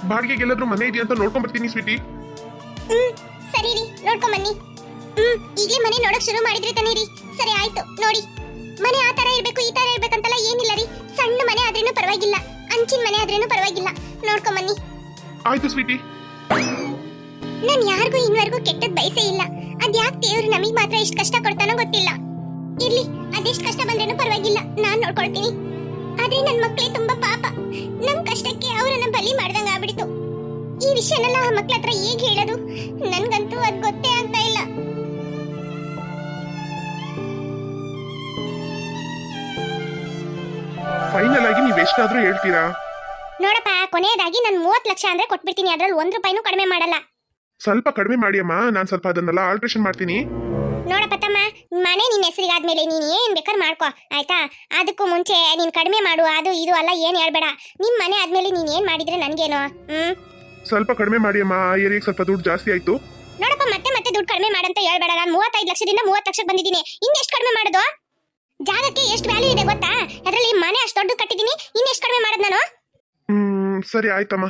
ಬಾಡಿಗೆಗೆ ಎಲ್ಲಾದ್ರೂ ಮನೆ ಇದೆಯಾ ಅಂತ ನೋಡ್ಕೊಂಡ್ ಬರ್ತೀನಿ ಸ್ವೀಟಿ. ಸರಿ ರೀ, ನೋಡ್ಕೊಂಡ್ ಬನ್ನಿ. ಈಗಲೇ ಮನೆ ನೋಡಕ್ ಶುರು ಮಾಡಿದ್ರಿ ತಾನೇ ರೀ? ಸರಿ ಆಯ್ತು ನೋಡಿ. ಮನೆ ಆ ತರ ಇರ್ಬೇಕು ಈ ತರ ಇರ್ಬೇಕಂತಲ್ಲ ಏನಿಲ್ಲ ರೀ. ಸಣ್ಣ ಮನೆ ಆದ್ರೇನು ಪರವಾಗಿಲ್ಲ, ಅಂಚಿನ ಮನೆ ಆದ್ರೇನು ಪರವಾಗಿಲ್ಲ, ನೋಡ್ಕೊಂಡ್ ಬನ್ನಿ. ಆಯ್ತು ಸ್ವೀಟಿ. ನಾನ್ ಯಾರಿಗೂ ಇನ್ವರೆಗೂ ಕೆಟ್ಟದ್ ಬಯಸೇ ಇಲ್ಲ. ಅದ್ಯಾಕ್ ದೇವ್ರು ನಮಗ್ ಮಾತ್ರ ಇಷ್ಟ ಕಷ್ಟ ಕೊಡ್ತಾನೋ ಗೊತ್ತಿಲ್ಲ. ಇರ್ಲಿ, ಅದೆಷ್ಟ್ ಕಷ್ಟ ಬಂದ್ರೇನು ಪರವಾಗಿಲ್ಲ, ನಾನ್ ನೋಡ್ಕೊಳ್ತೀನಿ. ಆದ್ರೆ ನನ್ ಮಕ್ಳೇ ತುಂಬಾ ಪಾಪ. ನಮ್ ಕಷ್ಟಕ್ಕೆ ಅವರನ್ನ ಬಲಿ ಮಾಡ್ದಂಗ ಆಗ್ಬಿಡ್ತು. ಈ ವಿಷಯನೆಲ್ಲ ಆ ಮಕ್ಳ ಹತ್ರ ಹೇಗ್ ಹೇಳೋದು? ನನ್ಗಂತೂ ಅದ್ ಗೊತ್ತೇ ಆಗ್ತಾ ಇಲ್ಲ. ಫೈನಲ್ ಆಗಿ ನೀವ್ ಎಷ್ಟಾದ್ರೂ ಹೇಳ್ತೀರಾ? ನೋಡಪ್ಪ, ಕೊನೆಯದಾಗಿ ನಾನು 30 ಲಕ್ಷ ಅಂದ್ರೆ ಕೊಟ್ಬಿಡ್ತೀನಿ. ಅದ್ರಲ್ಲಿ 1 ರೂಪಾಯಿನೂ ಕಡಿಮೆ ಮಾಡಲ್ಲ. ಸ್ವಲ್ಪ ಕಡಿಮೆ ಮಾಡಿ ಅಮ್ಮ, ನಾನ್ ಸ್ವಲ್ಪ ಅದನ್ನೆಲ್ಲ ಆಲ್ಟ್ರೇಷನ್ ಮಾಡ್ತೀನಿ. ನೋಡಪ್ಪ ತಮ್ಮ, ಮನೆ ನಿನ್ನ ಹೆಸರಿಗಾದ್ಮೇಲೆ ನೀನ್ ಏನ್ ಬೇಕಾದ್ರೆ ಮಾಡ್ಕೋ, ಆಯ್ತಾ? ಅದಕ್ಕೂ ಮುಂಚೆ ನೀನ್ ಕಡಿಮೆ ಮಾಡು ಅದು ಇದು ಅಲ್ಲ ಏನ್ ಹೇಳ್ಬೇಡ. ನಿಮ್ ಮನೆ ಆದ್ಮೇಲೆ ನೀನ್ ಏನ್ ಮಾಡಿದ್ರೆ ನನ್ಗೇನು? ಸ್ವಲ್ಪ ಕಡಿಮೆ ಮಾಡಿ ಅಮ್ಮ, ಆ ಏರಿಯಾಗೆ ಸ್ವಲ್ಪ ದುಡ್ಡು ಜಾಸ್ತಿ ಆಯ್ತು. ನೋಡಪ್ಪ, ಮತ್ತೆ ಮತ್ತೆ ದುಡ್ಡು ಕಡಿಮೆ ಮಾಡಂತ ಹೇಳ್ಬೇಡ. ನಾನು 35 ಲಕ್ಷದಿಂದ 30 ಲಕ್ಷಕ್ಕೆ ಬಂದಿದ್ದೀನಿ. ಇನ್ನೆಷ್ಟು ಕಡಿಮೆ ಮಾಡೋದು? ಜಾಗಕ್ಕೆ ಎಷ್ಟು ವ್ಯಾಲ್ಯೂ ಇದೆ ಗೊತ್ತಾ? ಅದರಲ್ಲಿ ಮನೆ ಅಷ್ಟು ದೊಡ್ಡ ಕಟ್ಟಿದ್ದೀನಿ, ಇನ್ನೆಷ್ಟು ಕಡಿಮೆ ಮಾಡೋದು ನಾನು? ಸರಿ ಆಯ್ತಮ್ಮ.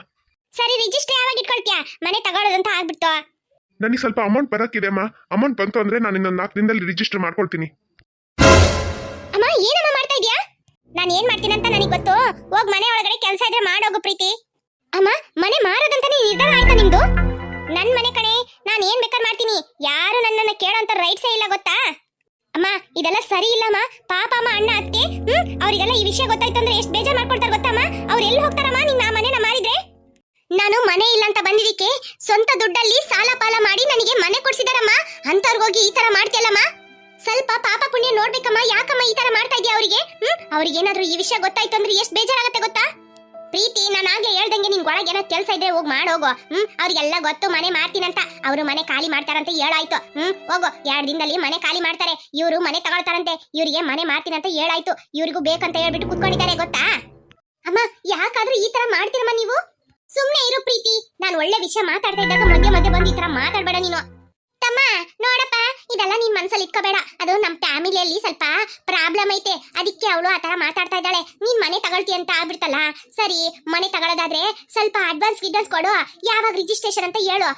ಸರಿ, ರಿಜಿಸ್ಟರ್ ಯಾವಾಗ ಇಟ್ಕೊಳ್ತೀಯ? ಮನೆ ತಗೊಳ್ಳೋದಂತ ಆಗ್ಬಿಟ್ಟು. ನನಗೆ ಸ್ವಲ್ಪ ಅಮೌಂಟ್ ಬರಕ್ಕಿದೆ ಅಮ್ಮ. ಅಮೌಂಟ್ ಬಂತು ಅಂದ್ರೆ ನಾನು ಇನ್ನೊಂದು 4 ದಿನದಲ್ಲಿ ರಿಜಿಸ್ಟರ್ ಮಾಡ್ಕೊಳ್ತೀನಿ. ಅಮ್ಮ, ಏನಮ್ಮ ಮಾಡ್ತಾ ಇದೀಯಾ? ನಾನು ಏನ್ ಮಾಡ್ತೀನಿ ಅಂತ ನನಗೆ ಗೊತ್ತು. ಹೋಗ್ ಮನೆ ಒಳಗಡೆ ಕೆಲಸ ಇದ್ರೆ ಮಾಡೋಗು ಪ್ರೀತಿ. ಅಮ್ಮ, ಮನೆ ಮಾರೋದಂತ ನಿರ್ಧಾರ ಆಯ್ತಾ ನಿಮ್ದು? ನನ್ ಮನೆ ಕಣೆ, ನಾನು ಏನ್ ಬೇಕಾದ್ರೆ ಮಾಡ್ತೀನಿ. ಯಾರು ನನ್ನನ್ನ ಕೇಳೋಂತ ರೈಟ್ಸೇ ಇಲ್ಲ ಗೊತ್ತಾ? ಅಮ್ಮ, ಇದೆಲ್ಲ ಸರಿ ಇಲ್ಲಮ್ಮ. ಪಾಪ ಅಮ್ಮ, ಅಣ್ಣ ಅತ್ತೆ ಅವರಿಗೆಲ್ಲ ಈ ವಿಷಯ ಗೊತ್ತಾಯ್ತು ಅಂದ್ರೆ ಎಷ್ಟು ಬೇಜಾರ್ ಮಾಡ್ಕೊಳ್ತಾರೆ ಗೊತ್ತಮ್ಮ? ಅವ್ರು ಎಲ್ಲಿ ಹೋಗ್ತಾರಮ್ಮ ನಿನ್ನ ಮನೆನ ಮಾರಿದ್ರೆ? ನಾನು ಮನೆ ಇಲ್ಲ ಅಂತ ಬಂದಿದ್ದಕ್ಕೆ ಸ್ವಂತ ದುಡ್ಡಲ್ಲಿ ಸಾಲ ಪಾಲ ಮಾಡಿ ನನಗೆ ಮನೆ ಕೊಡ್ಸಿದಾರಮ್ಮ. ಅಂತವ್ರಿಗೋಗಿ ಈ ತರ ಮಾಡ್ತಿಯಲ್ಲಮ್ಮ? ಸ್ವಲ್ಪ ಪಾಪ ಪುಣ್ಯ ನೋಡ್ಬೇಕಮ್ಮ. ಯಾಕಮ್ಮ ಈ ತರ ಮಾಡ್ತಾ ಇದೀಯ ಅವ್ರಿಗೆ? ಅವ್ರಿಗೇನಾದ್ರೂ ಈ ವಿಷಯ ಗೊತ್ತಾಯ್ತು ಅಂದ್ರೆ ಎಷ್ಟು ಬೇಜಾರಾಗತ್ತೆ ಗೊತ್ತಾ? ಪ್ರೀತಿ, ನಾನು ಆಗ್ಲೇ ಹೇಳ್ದಂಗೆ ನಿನ್ ಒಳಗೆ ಏನೋ ಕೆಲಸ ಇದ್ರೆ ಹೋಗಿ ಮಾಡೋಗು. ಅವ್ರಿಗೆಲ್ಲ ಗೊತ್ತು ಮನೆ ಮಾಡ್ತೀನಂತ. ಅವರು ಮನೆ ಖಾಲಿ ಮಾಡ್ತಾರಂತ ಹೇಳಾಯ್ತು. ಹೋಗು, 2 ದಿನದಲ್ಲಿ ಮನೆ ಖಾಲಿ ಮಾಡ್ತಾರೆ. ಇವರು ಮನೆ ತಗೊಳ್ತಾರಂತೆ. ಇವರಿಗೆ ಮನೆ ಮಾಡ್ತೀನಂತ ಹೇಳಾಯ್ತು. ಇವ್ರಿಗೂ ಬೇಕಂತ ಹೇಳ್ಬಿಟ್ಟು ಕುತ್ಕೊಂಡಿದ್ದಾರೆ ಗೊತ್ತಾ? ಅಮ್ಮ, ಯಾಕಾದ್ರೂ ಈ ತರ ಮಾಡ್ತೀರಮ್ಮ ನೀವು? ಸುಮ್ನೆ ಇರು ಪ್ರೀತಿ. ನಾನು ಒಳ್ಳೆ ವಿಷಯ ಮಾತಾಡ್ತಾ ಇದ್ದಾಗ ಮಧ್ಯೆ ಮಧ್ಯೆ ಬಂದು ಈ ತರ ಮಾತಾಡ್ಬೇಡ ನೀನು. ತಮ್ಮ, ನೋಡಪ್ಪ, ಇದೆಲ್ಲ ನಿನ್ ಮನ್ಸಲ್ಲಿ ಇಟ್ಕೋಬೇಡ. ಅದು ನಮ್ ಫ್ಯಾಮಿಲಿಯಲ್ಲಿ ಸ್ವಲ್ಪ ಪ್ರಾಬ್ಲಮ್ ಐತೆ, ಅದಕ್ಕೆ ಅವಳು ಆತರ ಮಾತಾಡ್ತಾ ಇದ್ದಾಳೆ. ನೀನ್ ಮನೆ ತಗೊಳ್ತಿ ಅಂತ ಆಗ್ಬಿಡ್ತಲ್ಲ. ಸರಿ, ಮನೆ ತಗೊಳ್ಳೋದಾದ್ರೆ ಸ್ವಲ್ಪ ಅಡ್ವಾನ್ಸ್ ಕೊಡು. ಯಾವಾಗ ರಿಜಿಸ್ಟ್ರೇಷನ್ ಅಂತ ಹೇಳು.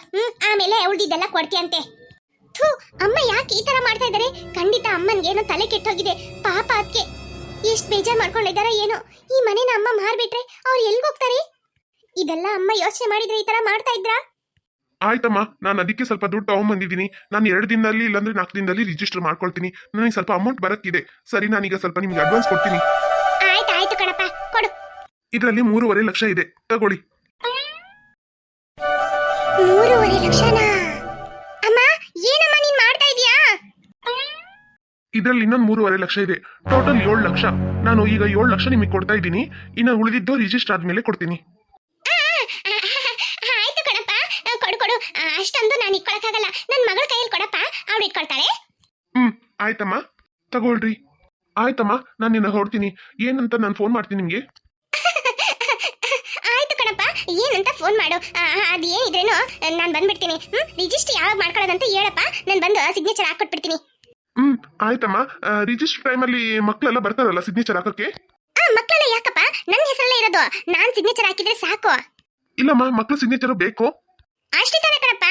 ಆಮೇಲೆ ಉಳ್ದಿದ್ದೆಲ್ಲ ಕೊಡ್ತೀಯಂತೆ. ಥೂ, ಅಮ್ಮ ಯಾಕೆ ಈ ತರ ಮಾಡ್ತಾ ಇದಾರೆ? ಖಂಡಿತ ಅಮ್ಮನ್ಗೇನೋ ತಲೆ ಕೆಟ್ಟೋಗಿದೆ. ಪಾಪ ಅದಕ್ಕೆ ಎಷ್ಟ್ ಬೇಜಾರ್ ಮಾಡ್ಕೊಂಡಿದಾರ ಏನೋ. ಈ ಮನೆನ ಅಮ್ಮ ಮಾರ್ಬಿಟ್ರೆ ಅವ್ರು ಎಲ್ಗೋಗ್ತಾರೆ? ಇದೆಲ್ಲ ಅಮ್ಮ ಯೋಚನೆ ಮಾಡಿದ್ರೆ ಈ ತರ ಮಾಡ್ತಾ ಇದ್ರಾ? ಆಯ್ತಮ್ಮ, ನಾನು ಅದಕ್ಕೆ ಸ್ವಲ್ಪ ದುಡ್ಡು ತಗೊಂಡ್ಬಂದಿದ್ದೀನಿ. ನಾನು 2 ದಿನದಲ್ಲಿ ಇಲ್ಲಾಂದ್ರೆ 4 ದಿನದಲ್ಲಿ ರಿಜಿಸ್ಟರ್ ಮಾಡ್ಕೊಳ್ತೀನಿ. ನನಗೆ ಸ್ವಲ್ಪ ಅಮೌಂಟ್ ಬರಕ್ಕಿದೆ. ಸರಿ, ನಾನೀಗ ಸ್ವಲ್ಪ ನಿಮ್ಗೆ ಅಡ್ವಾನ್ಸ್ ಕೊಡ್ತೀನಿ. ಆಯ್ತು ಕಣಪ್ಪ, ಕೊಡು. ಇದರಲ್ಲಿ 3.5 ಲಕ್ಷ ಇದೆ, ತಗೊಳ್ಳಿ. 3.5 ಲಕ್ಷನಾ? ಅಮ್ಮ, ಏನಮ್ಮ ನೀನ್ ಮಾಡ್ತಾ ಇದೀಯಾ? ಇದರಲ್ಲಿ ಇನ್ನೊಂದು 3.5 ಲಕ್ಷ ಇದೆ. ಟೋಟಲ್ 7 ಲಕ್ಷ. ನಾನು ಈಗ 7 ಲಕ್ಷ ನಿಮಗೆ ಕೊಡ್ತಾ ಇದ್ದೀನಿ. ಇನ್ನು ಉಳಿದಿದ್ದು ರಿಜಿಸ್ಟರ್ ಆದ್ಮೇಲೆ ಕೊಡ್ತೀನಿ. ಆಯ್ತು ಕಣಪ್ಪ, ಕೊಡು. ಅಷ್ಟೊಂದು ನಾನು ಇಟ್ಕೊಳಕ್ಕಾಗಲ್ಲ. ನನ್ನ ಮಗಳ ಕೈಯಲ್ಲಿ ಕೊಡಪ್ಪ, ಅವಳು ಇಟ್ಕೊಳ್ತಾಳೆ. ಆಯ್ತಮ್ಮ, ತಗೊಳ್ರಿ. ಆಯ್ತಮ್ಮ, ನಾನು ನಿನ್ನ ಹೊಡ್ತೀನಿ. ಏನಂತ ನಾನು ಫೋನ್ ಮಾಡ್ತೀನಿ ನಿಮ್ಗೆ. ಆಯ್ತು ಕಣಪ್ಪ, ಏನಂತ ಫೋನ್ ಮಾಡು. ಅದೇನಿದ್ರೇನು ನಾನು ಬಂದ್ಬಿಡ್ತೀನಿ. ರಿಜಿಸ್ಟರ್ ಯಾವಾಗ ಮಾಡ್ಕೊಳ್ಳೋದಂತ ಹೇಳಪ್ಪ, ನಾನು ಬಂದು ಸಿಗ್ನೇಚರ್ ಹಾಕೊಟ್ಬಿಡ್ತೀನಿ. ಆಯ್ತಮ್ಮ. ರಿಜಿಸ್ಟರ್ ಟೈಮಲ್ಲಿ ಮಕ್ಕಳೆಲ್ಲ ಬರ್ತಾರಲ್ಲ ಸಿಗ್ನೇಚರ್ ಹಾಕಕ್ಕೆ? ಮಕ್ಕಳೆಲ್ಲ ಯಾಕಪ್ಪ? ನನ್ನ ಹೆಸರಲ್ಲೇ ಇರೋದು. ನಾನ್ ಸಿಗ್ನೇಚರ್ ಹಾಕಿದ್ರೆ ಸಾಕು. ಇಲ್ಲಮ್ಮ, ಮಕ್ಕಳು ಸಿಗ್ನೇಚರ್ ಬೇಕು. ಅಷ್ಟೇ ತಾನೇ ಕಣಪ್ಪ,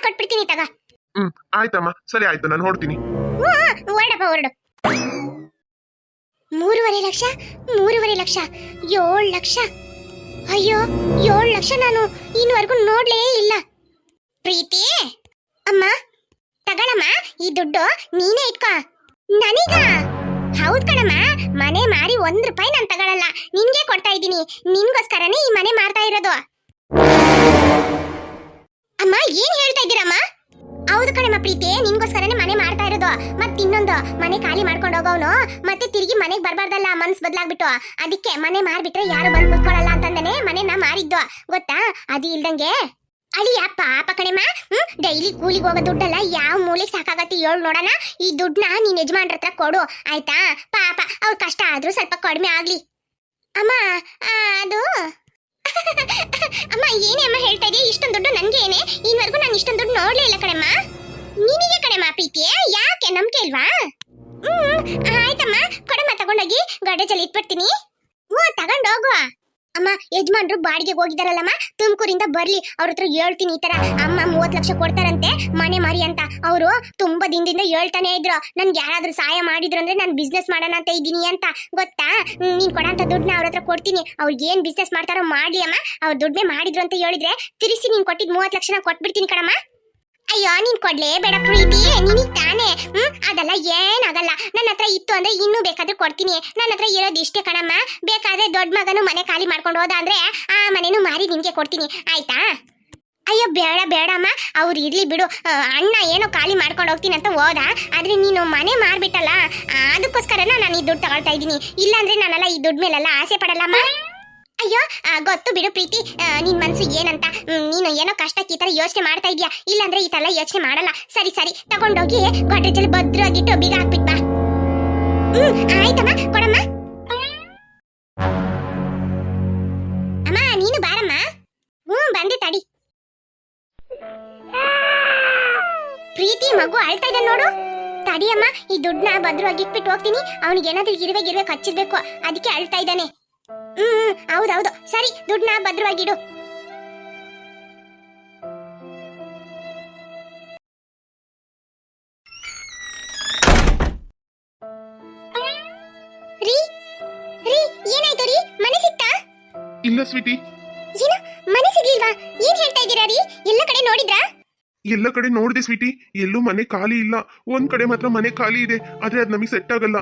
ಕೊಟ್ಬಿಡ್ತೀನಿ ತಗ. ಆಯ್ತಮ್ಮ, ಸರಿ ಆಯ್ತು, ನಾನು ಹೊರಡ್ತೀನಿ. ಹೊರಡಪ್ಪ, ಹೊರಡು. 3.5 ಲಕ್ಷ, 3.5 ಲಕ್ಷ, 7 ಲಕ್ಷ. ಅಯ್ಯೋ, 7 ಲಕ್ಷ ನಾನು ಇನ್ನುವರೆಗೂ ನೋಡ್ಲೇ ಇಲ್ಲ. ಪ್ರೀತಿ, ಅಮ್ಮ ತಗೊಳಮ್ಮ, ಈ ದುಡ್ಡು ನೀನೇ ಇಟ್ಕೋ. ನನಗ? ಹೌದ್ ಕಣಮ್ಮ, ಮನೆ ಮಾರಿ 1 ರೂಪಾಯಿ ನಾನು ತಗೊಳಲ್ಲ, ನಿನ್ಗೆ ಕೊಡ್ತಾ ಇದ್ದೀನಿ. ನಿನ್ಗೋಸ್ಕರನೇ ಈ ಮನೆ ಮಾರ್ತಾ ಇರೋದು. ಅಮ್ಮ, ಏನ್ ಹೇಳ್ತಾ ಹೌದು ಕಣಮ್ಮ ಪ್ರೀತಿ, ನಿನ್ಗೋಸ್ಕರನೇ ಮನೆ ಮಾಡ್ತಾ ಇರೋದು. ಮತ್ ಇನ್ನೊಂದು ಮನೆ ಖಾಲಿ ಮಾಡ್ಕೊಂಡು ಹೋಗೋನು ಮತ್ತೆ ತಿರುಗಿ ಮನೆಗ್ ಬರ್ಬಾರ್ದಲ್ಲ, ಮನ್ಸ್ ಬದ್ಲಾಗ್ಬಿಟ್ಟು. ಅದಕ್ಕೆ ಮನೆ ಮಾರ್ಬಿಟ್ರೆ ಯಾರು ಬಂದ್ ಕುತ್ಕೊಳ್ಳಲ್ಲ ಅಂತಂದನೆ ಮನೆನ ಮಾರಿದ್ದು ಗೊತ್ತಾ. ಅದು ಇಲ್ದಂಗೆ ಅಳಿಯ ಪಾಪ ಕಣೆಮ್ಮ, ಡೈಲಿ ಕೂಲಿಗೆ ಹೋಗೋ ದುಡ್ಡಲ್ಲ ಯಾವ ಮೂಲೆಗೆ ಸಾಕಾಗತ್ತೆ ಹೇಳು ನೋಡೋಣ. ಈ ದುಡ್ಡನ್ನ ನೀನ್ ಯಜಮಾನ್ರ ಹತ್ರ ಕೊಡು ಆಯ್ತಾ. ಪಾಪ ಅವ್ರ ಕಷ್ಟ ಆದ್ರೂ ಸ್ವಲ್ಪ ಕಡಿಮೆ ಆಗ್ಲಿ. ಅಮ್ಮ ಅದು ಅಮ್ಮ ಏನೇ ಅಮ್ಮ ಹೇಳ್ತಾ ಇದೀಯ? ಇಷ್ಟೊಂದು ದುಡ್ಡು ನನ್ಗೆ ಏನೇ? ಇನ್ವರೆಗೂ ನಾನು ಇಷ್ಟೊಂದು ದುಡ್ಡು ನೋಡ್ಲೇ ಇಲ್ಲ ಕಣಮ್ಮ. ನಿನಗೆ ಕಣಮ್ಮ ಪ್ರೀತಿಯೇ, ಯಾಕೆ ನಂಬಿಕೆ ಇಲ್ವಾ? ಆಯ್ತಮ್ಮ ಕೊಡಮ್ಮ, ತಗೊಂಡೋಗಿ ಗಡೇಜಲ್ಲಿ ಇಟ್ಬಿಡ್ತೀನಿ. ತಗೊಂಡೋಗುವ. ಅಮ್ಮ ಯಜಮಾನ್ರು ಬಾಡಿಗೆ ಹೋಗಿದಾರಲ್ಲಮ್ಮ, ತುಮಕೂರಿಂದ ಬರ್ಲಿ, ಅವ್ರ ಹತ್ರ ಹೇಳ್ತೀನಿ ಈ ತರ ಅಮ್ಮ 30 ಲಕ್ಷ ಕೊಡ್ತಾರಂತೆ ಮನೆ ಮಾರಿ ಅಂತ. ಅವರು ತುಂಬಾ ದಿನದಿಂದ ಹೇಳ್ತಾನೆ ಇದ್ರು, ನನ್ಗೆ ಯಾರಾದ್ರೂ ಸಹಾಯ ಮಾಡಿದ್ರು ಅಂದ್ರೆ ನಾನು ಬಿಸ್ನೆಸ್ ಮಾಡೋಣ ಅಂತ ಇದ್ದೀನಿ ಅಂತ ಗೊತ್ತಾ. ನೀನ್ ಕೊಡಂತ ದುಡ್ಡನ್ನ ಅವ್ರ ಹತ್ರ ಕೊಡ್ತೀನಿ, ಅವ್ರಿಗೆ ಏನ್ ಬಿಸ್ನೆಸ್ ಮಾಡ್ತಾರೋ ಮಾಡ್ಲಿ ಅಮ್ಮ. ಅವ್ರ ದುಡ್ಡೇ ಮಾಡಿದ್ರು ಅಂತ ಹೇಳಿದ್ರೆ ತಿರ್ಸಿ ನೀನ್ ಕೊಟ್ಟಿದ್ 30 ಲಕ್ಷನ ಕೊಟ್ಬಿಡ್ತೀನಿ ಕಣಮ್ಮ. ಅಯ್ಯೋ ನೀನ್ ಕೊಡ್ಲೇ ಬೇಡ ಪ್ರೀತಿ, ನಿನಗ್ ತಾನೇ. ಅದೆಲ್ಲ ಏನಾಗಲ್ಲ, ನನ್ನ ಹತ್ರ ಇತ್ತು ಅಂದ್ರೆ ಇನ್ನೂ ಬೇಕಾದ್ರೆ ಕೊಡ್ತೀನಿ. ನನ್ನ ಹತ್ರ ಇರೋದು ಇಷ್ಟೇ ಕಣಮ್ಮ. ಬೇಕಾದ್ರೆ ದೊಡ್ಡ ಮಗನು ಮನೆ ಖಾಲಿ ಮಾಡ್ಕೊಂಡು ಹೋದ ಅಂದ್ರೆ ಆ ಮನೆನೂ ಮಾರಿ ನಿನ್ಗೆ ಕೊಡ್ತೀನಿ ಆಯ್ತಾ. ಅಯ್ಯೋ ಬೇಡ ಬೇಡಮ್ಮ, ಅವ್ರು ಇರ್ಲಿ ಬಿಡು. ಅಣ್ಣ ಏನೋ ಖಾಲಿ ಮಾಡ್ಕೊಂಡು ಹೋಗ್ತೀನಿ ಅಂತ ಹೋದ, ಆದ್ರೆ ನೀನು ಮನೆ ಮಾರ್ಬಿಟ್ಟಲ್ಲ, ಅದಕ್ಕೋಸ್ಕರನ ನಾನು ಈ ದುಡ್ಡು ತಗೊಳ್ತಾ ಇದ್ದೀನಿ. ಇಲ್ಲಾಂದ್ರೆ ನಾನೆಲ್ಲ ಈ ದುಡ್ಡು ಮೇಲೆಲ್ಲ ಆಸೆ ಪಡಲ್ಲಮ್ಮ. ಅಯ್ಯೋ ಗೊತ್ತು ಬಿಡು ಪ್ರೀತಿ, ನಿನ್ ಮನ್ಸು ಏನಂತ. ನೀನು ಏನೋ ಕಷ್ಟಕ್ಕೆ ಈ ತರ ಯೋಚನೆ ಮಾಡ್ತಾ ಇದೀಯಾ, ಇಲ್ಲಾಂದ್ರೆ ಈ ತರ ಯೋಚನೆ ಮಾಡಲ್ಲ. ಸರಿ ಸರಿ ತಗೊಂಡೋಗಿ ಗೋಡ್ರೇಜಲ್ಲಿ ಭದ್ರವಾಗಿಟ್ಟು ಬೀಗ ಹಾಕ್ಬಿಟ್ ಬಾ. ಆಯ್ತಮ್ಮ ಕೊಡಮ್ಮ. ಅಮ್ಮ ನೀನು ಬಾರಮ್ಮ. ಬಂದೆ ತಡಿ. ಪ್ರೀತಿ ಮಗು ಅಳ್ತಾ ಇದ್ದ ನೋಡು. ತಡಿಯಮ್ಮ, ಈ ದುಡ್ಡನ್ನ ಭದ್ರವಾಗಿ ಇಟ್ಬಿಟ್ಟು ಹೋಗ್ತೀನಿ. ಅವನಿಗೆ ಏನಾದ್ರೂ ಗಿರ್ವೆ ಕಚ್ಚಿರ್ಬೇಕು, ಅದಕ್ಕೆ ಅಳ್ತಾ ಇದ್ದಾನೆ. ಹೌದೌದು, ಸರಿ ದುಡ್ಡನ್ನ ಭದ್ರವಾಗಿಡು. ರೀ ರೀ ಏನಾಯ್ತು ರೀ? ಮನೆ ಸಿಕ್ತಾ? ಇಲ್ಲ ಸ್ವೀಟಿ. ಏನು ಮನೆ ಸಿಗ್ಲಿಲ್ವಾ? ಏನ್ ಹೇಳ್ತಾ ಇದ್ದೀರಾ ರೀ? ಎಲ್ಲ ಕಡೆ ನೋಡಿದ್ರಾ? ಎಲ್ಲ ಕಡೆ ನೋಡಿದೆ ಸ್ವೀಟಿ, ಎಲ್ಲೂ ಮನೆ ಖಾಲಿ ಇಲ್ಲ. ಒಂದ್ ಕಡೆ ಮಾತ್ರ ಮನೆ ಖಾಲಿ ಇದೆ, ಆದ್ರೆ ಅದ್ ನಮಗೆ ಸೆಟ್ ಆಗಲ್ಲ.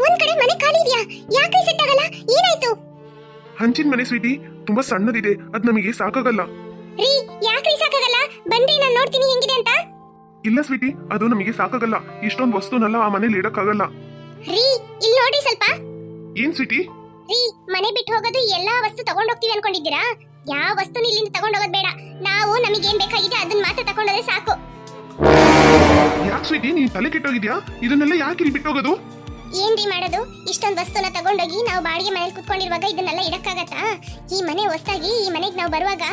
ಒಂದ್ ಕಡೆ ಮನೆ ಖಾಲಿ ಇದೆಯಾ? ಯಾಕೆ ಸೆಟ್ ಆಗಲ್ಲ? ಏನಾಯ್ತು? ಹಂಚಿನ ಮನೆ ಸ್ವೀಟಿ, ತುಂಬಾ ಸಣ್ಣದಿದೆ, ಅದ್ ನಮಗೆ ಸಾಕಾಗಲ್ಲ. ರೀ ಯಾಕ್ರಿ ಸಾಕಾಗಲ್ಲ? ಬನ್ರಿ ನಾನು ನೋಡ್ತೀನಿ ಹೆಂಗಿದೆ ಅಂತ. ಇಲ್ಲ ಸ್ವೀಟಿ, ಅದು ನಮಗೆ ಸಾಕಾಗಲ್ಲ. ಇಷ್ಟೊಂದು ವಸ್ತುನೆಲ್ಲ ಆ ಮನೇಲಿ ಇಡಕ್ಕಾಗಲ್ಲ. ರೀ ಇಲ್ಲಿ ನೋಡಿ ಸ್ವಲ್ಪ. ಏನ್ ಸ್ವೀಟಿ? ರೀ ಮನೆ ಬಿಟ್ಟು ಹೋಗೋದು ಎಲ್ಲಾ ವಸ್ತು ತಗೊಂಡ್ ಹೋಗ್ತೀವಿ ಅನ್ಕೊಂಡಿದ್ದೀರಾ? ಯಾವ ವಸ್ತುನ ಇಲ್ಲಿಂದ ತಗೊಂಡ್ ಹೋಗೋದ್ ಬೇಡ. ನಾವು ನಮಗೇನ್ ಬೇಕಾಗಿದೆ ಅದನ್ನ ಮಾತ್ರ ತಗೊಂಡೋದ್ರೆ ಸಾಕು. ಯಾಕೆ ಸ್ವೀಟಿ, ನೀನ್ ತಲೆ ಕೆಟ್ಟೋಗಿದ್ಯಾ? ಇದನ್ನೆಲ್ಲ ಯಾಕೆ ಇಲ್ಲಿ ಬಿಟ್ಟೋಗೋದು? ಏನ್ರಿ ಮಾಡೋದು? ಇಷ್ಟೊಂದು ವಸ್ತುನ ತಗೊಂಡೋಗಿ ನಾವು ಬಾಡಿಗೆ ಮನೇಲಿ ಕುತ್ಕೊಂಡಿರುವಾಗ ಇದನ್ನೆಲ್ಲ ಇಡಕ್ಕಾಗತ್ತಾ? ಈ ಮನೆ ಹೊಸ್ತಾಗಿ ಈ ಮನೆಗೆ ನಾವು ಬರುವಾಗ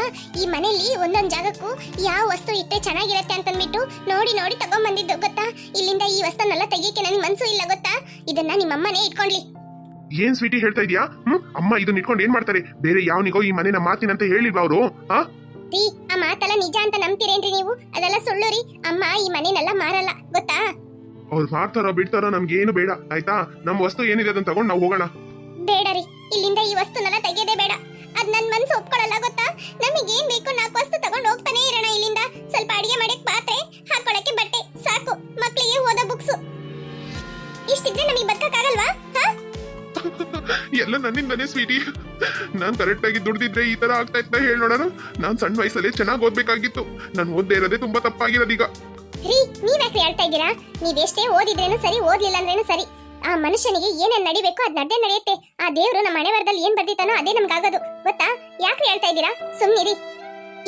ಈ ಮನೆಯಲ್ಲಿ ಒಂದೊಂದ್ ಜಾಗಕ್ಕೂ ಯಾವ ವಸ್ತು ಇಟ್ಟರೆ ಚೆನ್ನಾಗಿರತ್ತೆ ಅಂತಂದ್ಬಿಟ್ಟು ನೋಡಿ ನೋಡಿ ತಗೊಂಡ್ಬಂದಿದ್ದು ಗೊತ್ತಾ. ಇಲ್ಲಿಂದ ಈ ವಸ್ತುನೆಲ್ಲ ತೆಗಿಯಕ್ಕೆ ನನಗೆ ಮನ್ಸು ಇಲ್ಲ ಗೊತ್ತಾ. ಇದನ್ನ ನಿಮ್ಮಮ್ಮನೇ ಇಟ್ಕೊಂಡ್ಲಿ. ಏನ್ ಸ್ವೀಟಿ ಹೇಳ್ತಾ ಇದೀಯಾ? ಅಮ್ಮ ಇದನ್ನ ಇಟ್ಕೊಂಡು ಏನ್ ಮಾಡ್ತಾರೆ? ಬೇರೆ ಯಾವನಿಗೋ ಈ ಮನೆನ ಮಾತಿನಂತ ಹೇಳಿಲ್ವಾ ಅವರು? ರೀ ಆ ಮಾತೆಲ್ಲ ನಿಜ ಅಂತ ನಂಬ್ತೀರೇನ್ರಿ ನೀವು? ಅದೆಲ್ಲ ಸುಳ್ಳು ರೀ. ಅಮ್ಮ ಈ ಮನೆನೆಲ್ಲ ಮಾರಲ್ಲ ಗೊತ್ತಾ. ಅವ್ರು ಮಾಡ್ತಾರೋ ಬಿಡ್ತಾರೋ ನಮ್ಗೆ ಏನು ಬೇಡ ಆಯ್ತಾ. ನಮ್ ವಸ್ತು ಏನಿದೆ ಅದನ್ನ ತಗೊಂಡ್ ನಾವು ಹೋಗೋಣ. ಬೇಡ ರೀ, ಇಲ್ಲಿಂದ ಈ ವಸ್ತುನೆಲ್ಲ ತೆಗೆಯೋದೇ ಬೇಡ. ಅದ್ ನನ್ ಮನ್ಸು ಒಪ್ಕೊಳ್ಳಲ್ಲ ಗೊತ್ತಾ. ನಮಗೆ ಏನ್ ಬೇಕು 4 ವಸ್ತು ತಗೊಂಡ್ ಹೋಗ್ತಾನೆ ಇರೋಣ ಇಲ್ಲಿಂದ. ಸ್ವಲ್ಪ ಅಡಿಗೆ ಮಾಡಕ್ ಪಾತ್ರೆ, ಹಾಕೊಳಕ್ಕೆ ಬಟ್ಟೆ ಸಾಕು. ಮಕ್ಳಿಗೆ ಓದೋ ಬುಕ್ಸ್ ಇಷ್ಟಿದ್ರೆ ನಮಗೆ ಬದುಕಕ್ಕಾಗಲ್ವಾ? ಎಲ್ಲ ನನ್ನಿಂದನೇ ಸ್ವೀಟಿ. ನಾನ್ ಕರೆಕ್ಟ್ ಆಗಿ ದುಡ್ದಿದ್ರೆ ಈ ತರ ಆಗ್ತಾ ಇತ್ತ ಹೇಳಿ ನೋಡೋಣ. ನಾನ್ ಸಣ್ಣ ವಯಸ್ಸಲ್ಲಿ ಚೆನ್ನಾಗಿ ಓದ್ಬೇಕಾಗಿತ್ತು. ನಾನು ಓದ್ದೇ ಇರೋದೇ ತುಂಬಾ ತಪ್ಪಾಗಿರೋದೀಗ. ರೀ ನೀವ್ಯಾಕೆ ಹೇಳ್ತಾ ಇದ್ದೀರಾ? ನೀವೆಷ್ಟೇ ಓದಿದ್ರೇನು ಸರಿ, ಓದ್ಲಿಲ್ಲ ಅಂದ್ರೇನು ಸರಿ, ಆ ಮನುಷ್ಯನಿಗೆ ಏನೇನ್ ನಡಿಬೇಕು ಅದ್ ನಡ್ದೇ ನಡೆಯುತ್ತೆ. ಆ ದೇವ್ರು ನಮ್ಮ ಮನೆ ವರದಲ್ಲಿ ಏನ್ ಬರ್ದಿತ್ತಾನೋ ಅದೇ ನಮ್ಗಾಗೋದು ಗೊತ್ತಾ. ಯಾಕೆ ಹೇಳ್ತಾ ಇದ್ದೀರಾ? ಸುಮ್ನಿರಿ.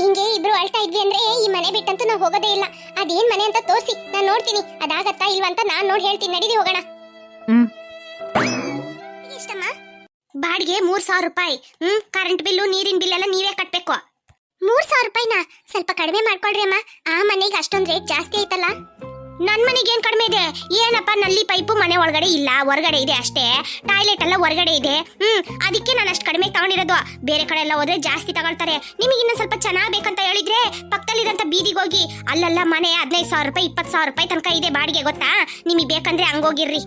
ಹಿಂಗೆ ಇಬ್ರು ಅಳ್ತಾ ಇದ್ವಿ ಅಂದ್ರೆ ಈ ಮನೆ ಬಿಟ್ಟಂತೂ ನಾವು ಹೋಗೋದೇ ಇಲ್ಲ. ಅದೇನ್ ಮನೆ ಅಂತ ತೋರಿಸಿ, ನಾನ್ ನೋಡ್ತೀನಿ ಅದಾಗತ್ತಾ ಇಲ್ವಾ ಅಂತ. ನಾನ್ ನೋಡಿ ಹೇಳ್ತೀನಿ, ನಡೀರಿ ಹೋಗೋಣ. ಎಷ್ಟಮ್ಮ ಬಾಡಿಗೆ? 3,000 ರೂಪಾಯಿ. ಕರೆಂಟ್ ಬಿಲ್ಲು ನೀರಿನ ಬಿಲ್ ಎಲ್ಲ ನೀವೇ ಕಟ್ಬೇಕು. 3,000 ರೂಪಾಯಿನ ಸ್ವಲ್ಪ ಕಡಿಮೆ ಮಾಡ್ಕೊಳ್ರಿ ಅಮ್ಮ. ಆ ಮನೆಗೆ ಅಷ್ಟೊಂದು ರೇಟ್ ಜಾಸ್ತಿ ಆಯ್ತಲ್ಲ. ನನ್ ಮನೆಗೆ ಏನ್ ಕಡಿಮೆ ಇದೆ? ಏನಪ್ಪ, ನಲ್ಲಿ ಪೈಪು ಮನೆ ಒಳಗಡೆ ಇಲ್ಲ, ಹೊರಗಡೆ ಇದೆ ಅಷ್ಟೇ. ಟಾಯ್ಲೆಟ್ ಎಲ್ಲ ಹೊರಗಡೆ ಇದೆ. ಅದಕ್ಕೆ ನಾನು ಅಷ್ಟು ಕಡಿಮೆ ತಗೊಂಡಿರೋದು. ಬೇರೆ ಕಡೆ ಎಲ್ಲ ಹೋದ್ರೆ ಜಾಸ್ತಿ ತಗೊಳ್ತಾರೆ. ನಿಮಗೆ ಇನ್ನೂ ಸ್ವಲ್ಪ ಚೆನ್ನಾಗ್ ಬೇಕಂತ ಹೇಳಿದ್ರೆ ಪಕ್ಕದಲ್ಲಿರಂತ ಬೀದಿಗೆ ಹೋಗಿ, ಅಲ್ಲೆಲ್ಲ ಮನೆ 15,000 ರೂಪಾಯಿ 20,000 ರೂಪಾಯಿ ತನಕ ಇದೆ ಬಾಡಿಗೆ ಗೊತ್ತಾ. ನಿಮಗೆ ಬೇಕಂದ್ರೆ ಹಂಗೋಗಿರ್ರಿ.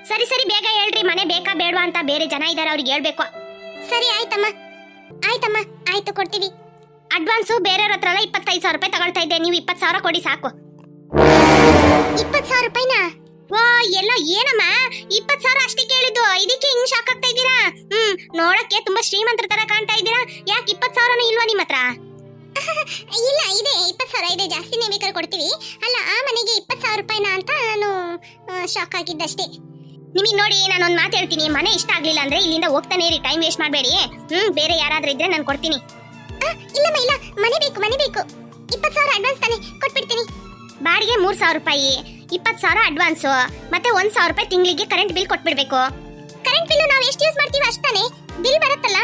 ಸರಿ ಸರಿ ಬೇಗ ಹೇಳ್ರಿ, ಮನೆ ಬೇಕಾ ಬೇಡವಾ ಅಂತ. ಬೇರೆ ಜನ ಇದಾರೆ, ಅವ್ರಿಗೆ ಹೇಳ್ಬೇಕು. ಸರಿ ಆಯ್ತಮ್ಮ ಆಯ್ತಮ್ಮ ಆಯ್ತು ಕೊಡ್ತೀವಿ. ಅಡ್ವಾನ್ಸು ಬೇರೆಯವ್ರ ಹತ್ರ 25,000 ರೂಪಾಯಿ ತಗೊಳ್ತಾ ಇದ್ದೆ, ನೀವು 20,000 ಕೊಡಿ ಸಾಕು. 20,000 ರೂಪಾಯಿನಾ? ವಾ ಎಲ್ಲ ಏನಮ್ಮ 20,000 ಅಷ್ಟೇ ಕೇಳಿದ್ದು, ಇದಕ್ಕೆ ಹಿಂಗ್ ಶಾಕ್ ಆಗ್ತಾ ಇದ್ದೀರಾ? ನೋಡಕ್ಕೆ ತುಂಬಾ ಶ್ರೀಮಂತರ ತರ ಕಾಣ್ತಾ ಇದ್ದೀರಾ. ಯಾಕೆ 20,000 ಇಲ್ವಾ ನಿಮ್ಮ ಹತ್ರ? ಇಲ್ಲ ಇದೆ 20,000 ಇದೆ, ಜಾಸ್ತಿನೇ ಬೇಕಾದ್ರೆ ಕೊಡ್ತೀವಿ. ಅಲ್ಲ ಆ ಮನೆಗೆ 20,000 ರೂಪಾಯಿನ ಅಂತ ನಾನು ಶಾಕ್ ಆಗಿದ್ದಷ್ಟೇ. ನಿಮಗೆ ನೋಡಿ ನಾನೊಂದು ಮಾತು ಹೇಳ್ತೀನಿ, ಮನೆ ಇಷ್ಟ ಆಗ್ಲಿಲ್ಲ ಅಂದ್ರೆ ಇಲ್ಲಿಂದ ಹೋಗ್ತಾನೆ ಇರಿ, ಟೈಮ್ ವೇಸ್ಟ್ ಮಾಡಬೇಡಿ. ಬೇರೆ ಯಾರಾದ್ರೂ ಇದ್ರೆ ನಾನು ಕೊಡ್ತೀನಿ. ಇಲ್ಲಮ್ಮ ಇಲ್ಲ, ಮನೆ ಬೇಕು 20,000 ಅಡ್ವಾನ್ಸ್ ತಾನೆ, ಕೊಟ್ಬಿಡ್ತೀನಿ. ಬಾಡಿಗೆ 3,000 ರೂಪಾಯಿ, 20,000 ಅಡ್ವಾನ್ಸ್, ಮತ್ತೆ 1,000 ರೂಪಾಯಿ ತಿಂಗಳಿಗೆ ಕರೆಂಟ್ ಬಿಲ್ ಕೊಟ್ಬಿಡ್ಬೇಕು. ಕರೆಂಟ್ ಬಿಲ್ ನಾವು ಎಷ್ಟು ಯೂಸ್ ಮಾಡ್ತೀವಿ ಅಷ್ಟಾನೆ ಬಿಲ್ ಬರುತ್ತಲ್ಲ.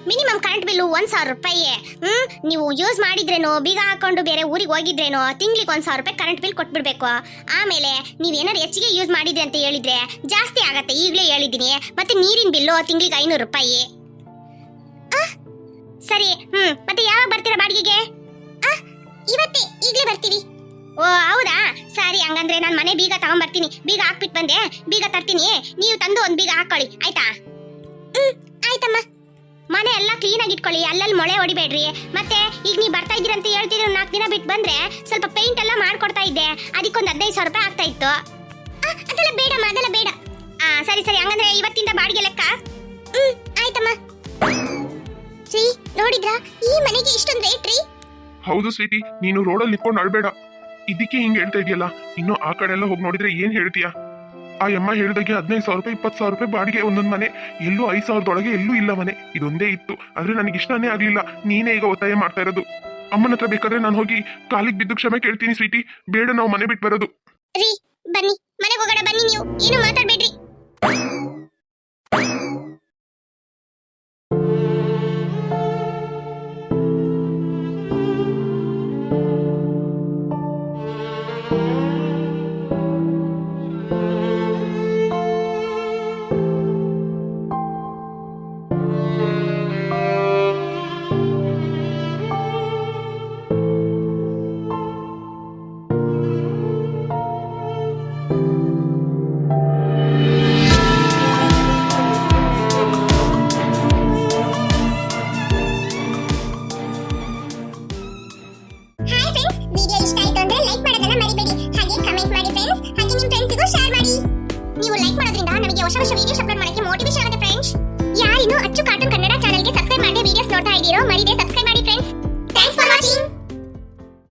ಮಿನಿಮಮ್ ಕರೆಂಟ್ ಬಿಲ್ 1,000 ರೂಪಾಯಿ. ನೀವು ಯೂಸ್ ಮಾಡಿದ್ರೇನೋ, ಬೀಗ ಹಾಕೊಂಡು ಬೇರೆ ಊರಿಗೆ ಹೋಗಿದ್ರೇನೋ ತಿಂಗಳಿಗೆ 1,000 ರೂಪಾಯಿ ಕರೆಂಟ್ ಬಿಲ್ ಕೊಟ್ಬಿಡ್ಬೇಕು. ಆಮೇಲೆ ನೀವೇನಾದ್ರು ಹೆಚ್ಚಿಗೆ ಯೂಸ್ ಮಾಡಿದ್ರಿ ಅಂತ ಹೇಳಿದ್ರೆ ಜಾಸ್ತಿ ಆಗತ್ತೆ, ಈಗಲೇ ಹೇಳಿದ್ದೀನಿ. ಮತ್ತೆ ನೀರಿನ ಬಿಲ್ಲು ತಿಂಗಳಿಗೆ 500 ರೂಪಾಯಿ. ಸರಿ ಮತ್ತೆ ಯಾವಾಗ ಬರ್ತೀರಾ ಬಾಡಿಗೆಗೆ? ಇವತ್ತೇ, ಈಗಲೇ ಬರ್ತೀವಿ. ಓ ಹೌದಾ, ಸರಿ. ಹಂಗಂದ್ರೆ ನಾನು ಮನೆ ಬೀಗ ತಗೊಂಡ್ಬರ್ತೀನಿ, ಬೀಗ ಹಾಕ್ಬಿಟ್ಟು ಬಂದೆ, ಬೀಗ ತರ್ತೀನಿ, ನೀವು ತಂದು ಒಂದು ಬೀಗ ಹಾಕೊಳ್ಳಿ ಆಯ್ತಾ? ಆಯ್ತಮ್ಮ. ಮನೆ ಎಲ್ಲ ಕ್ಲೀನ್ ಆಗಿ ಇಟ್ಕೊಳ್ಳಿ, ಅಲ್ಲಲ್ಲಿ ಮೊಳೆ ಹೊಡಿಬೇಡ್ರಿ. ಮತ್ತೆ ಈಗ ನೀವು ಬರ್ತಾ ಇದ್ದೀರಂತ ಹೇಳ್ತಿದ್ರು, 4 ದಿನ ಬಿಟ್ಟು ಬಂದ್ರೆ ಸ್ವಲ್ಪ ಪೇಂಟ್ ಎಲ್ಲ ಮಾಡ್ಕೊಡ್ತಾ ಇದ್ದೆ, ಅದಕ್ಕೊಂದು 15,000 ರೂಪಾಯಿ ಆಗ್ತಾ ಇತ್ತು. ಅದೆಲ್ಲ ಬೇಡಮ್ಮ, ಅದೆಲ್ಲ ಬೇಡ. ಸರಿ ಸರಿ, ಹಂಗಂದ್ರೆ ಇವತ್ತಿಂದ ಬಾಡಿಗೆ ಲೆಕ್ಕ. ಆಯ್ತಮ್ಮ. ರೀ ನೋಡಿದ್ರಾ ಈ ಮನೆಗೆ ಇಷ್ಟೊಂದು ರೇಟ್ ರೀ? ಹೌದು ಸ್ವೀಟಿ, ನೀನು ರೋಡಲ್ಲಿ ನಿಂತ್ಕೊಂಡು ಅಳ್ಬೇಡ. ಇದಕ್ಕೆ ಹಿಂಗ್ ಹೇಳ್ತಾ ಇದೆಯಲ್ಲ, ಇನ್ನು ಆ ಕಡೆ ಎಲ್ಲ ಹೋಗಿ ನೋಡಿದ್ರೆ ಏನ್ ಹೇಳ್ತೀಯಾ? ಆ ಅಮ್ಮ ಹೇಳ್ದಾಗೆ 15,000 ರೂಪಾಯಿ 20,000 ರೂಪಾಯಿ ಬಾಡಿಗೆ ಒಂದೊಂದು ಮನೆ, ಎಲ್ಲೂ 5,000ದೊಳಗೆ ಎಲ್ಲೂ ಇಲ್ಲ ಮನೆ. ಇದೊಂದೇ ಇತ್ತು, ಆದ್ರೆ ನನಗೆ ಇಷ್ಟನೇ ಆಗ್ಲಿಲ್ಲ. ನೀನೇ ಈಗ ಒತ್ತಾಯ ಮಾಡ್ತಾ ಇರೋದು. ಅಮ್ಮನ ಹತ್ರ ಬೇಕಾದ್ರೆ ನಾನು ಹೋಗಿ ಕಾಲಿಗೆ ಬಿದ್ದು ಕ್ಷಮೆ ಕೇಳ್ತೀನಿ ಸ್ವೀಟಿ, ಬೇಡ ನಾವು ಮನೆ ಬಿಟ್ಟು ಬರೋದು. ರೀ ಬನ್ನಿ ಮನೆಗೆ ಹೋಗೋಣ, ಬನ್ನಿ. ನೀವು ಏನು ಮಾತಾಡ್ಬೇಡ್ರಿ. ವಿಡಿಯೋ ಇಷ್ಟ ಆಯ್ತು ಅಂದ್ರೆ ಲೈಕ್ ಮಾಡೋದನ್ನ ಮರಿಬೇಡಿ. ಹಾಗೆ ಕಮೆಂಟ್ ಮಾಡಿ ಫ್ರೆಂಡ್ಸ್, ಹಾಗೆ ನಿಮ್ಮ ಫ್ರೆಂಡ್ಸ್ಗೂ ಶೇರ್ ಮಾಡಿ. ನೀವು ಲೈಕ್ ಮಾಡೋದ್ರಿಂದ ನಮಗೆ ಹೊಸ ವಿಡಿಯೋಸ್ ಅಪ್ಲೋಡ್ ಮಾಡಕ್ಕೆ ಮೋಟಿವೇಶನ್ ಆಗುತ್ತೆ ಫ್ರೆಂಡ್ಸ್. ಯಾರಿನ್ನೂ ಅಚ್ಚು ಕಾರ್ಟೂನ್ ಕನ್ನಡ ಚಾನೆಲ್ಗೆ ಸಬ್ಸ್ಕ್ರೈಬ್ ಮಾಡಿ ವಿಡಿಯೋಸ್ ನೋಡ್ತಾ ಇದ್ದೀರೋ ಮರಿದೆ